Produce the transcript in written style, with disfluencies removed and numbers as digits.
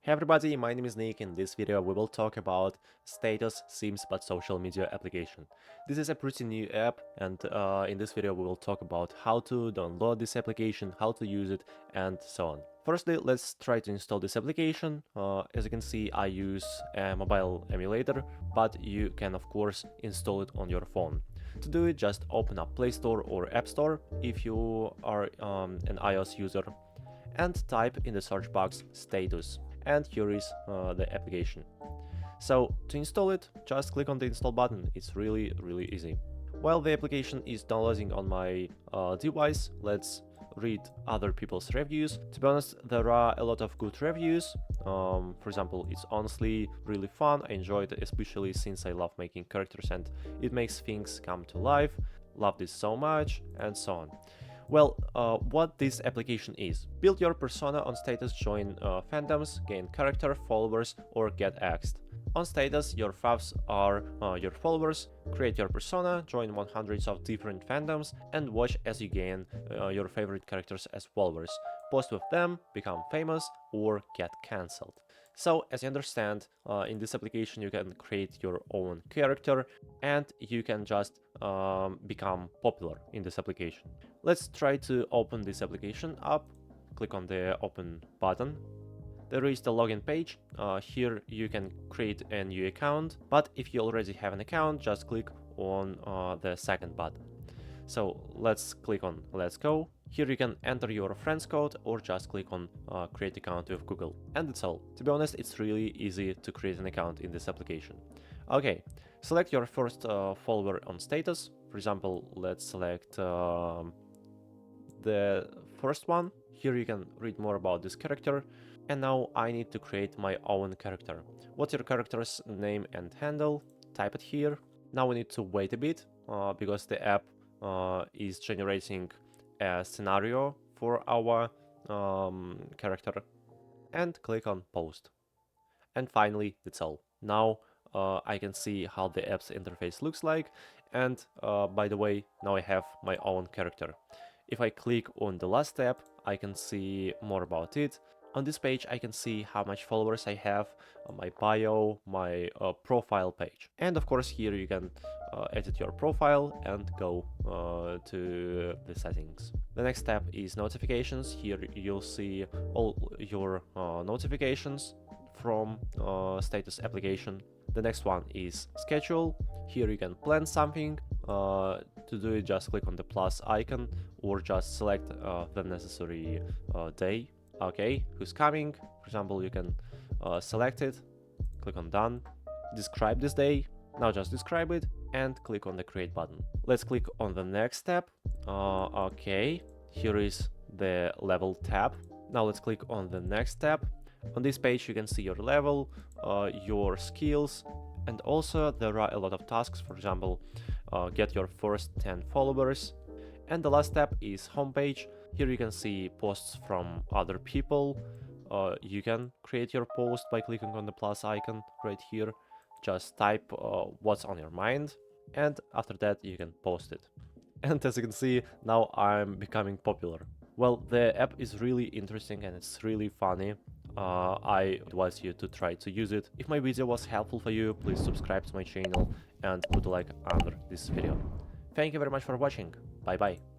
Hey everybody, my name is Nick. In this video we will talk about Status Sims but social media application. This is a pretty new app, and in this video we will talk about how to download this application, how to use it, and so on. Firstly, let's try to install this application. As you can see, I use a mobile emulator, but you can of course install it on your phone. To do it, just open up Play Store or App Store if you are an iOS user, and type in the search box Status. And here is the application. So to install it, just click on the install button. It's really easy. While the application is downloading on my device, let's read other people's reviews. To be honest, there are a lot of good reviews. For example, it's honestly really fun. I enjoyed it, especially since I love making characters and it makes things come to life. Love this so much, and so on. Well, what this application is: build your persona on Status, join fandoms, gain character, followers, or get axed. On Status, your favs are your followers. Create your persona, join hundreds of different fandoms, and watch as you gain your favorite characters as followers. Post with them, become famous, or get cancelled. So, as you understand, in this application you can create your own character and you can just become popular in this application. Let's try to open this application up. Click on the open button. There is the login page. Here you can create a new account, but if you already have an account, just click on the second button. So let's click on Let's Go. Here you can enter your friend's code or just click on create account with Google. And that's all. To be honest, it's really easy to create an account in this application. Okay, select your first follower on Status. For example, let's select the first one. Here you can read more about this character. And now I need to create my own character. What's your character's name and handle? Type it here. Now we need to wait a bit because the app is generating a scenario for our character, and click on post. And finally, that's all. Now I can see how the app's interface looks like, and by the way, now I have my own character. If I click on the last tab, I can see more about it. On this page, I can see how much followers I have, my bio, my profile page. And of course, here you can edit your profile and go to the settings. The next tab is notifications. Here you'll see all your notifications from Status application. The next one is schedule. Here you can plan something. To do it, just click on the plus icon or just select the necessary day. Okay, who's coming? For example, you can select it, click on done. Describe this day. Now just describe it and click on the create button. Let's click on the next step. Okay, here is the level tab. Now let's click on the next tab. On this page you can see your level, your skills, and also there are a lot of tasks. For example, get your first 10 followers. And the last tab is homepage. Here you can see posts from other people. You can create your post by clicking on the plus icon right here. Just type what's on your mind, and after that you can post it. And as you can see, now I'm becoming popular. Well, the app is really interesting and it's really funny. I advise you to try to use it. If my video was helpful for you, please subscribe to my channel and put a like under this video. Thank you very much for watching. Bye bye.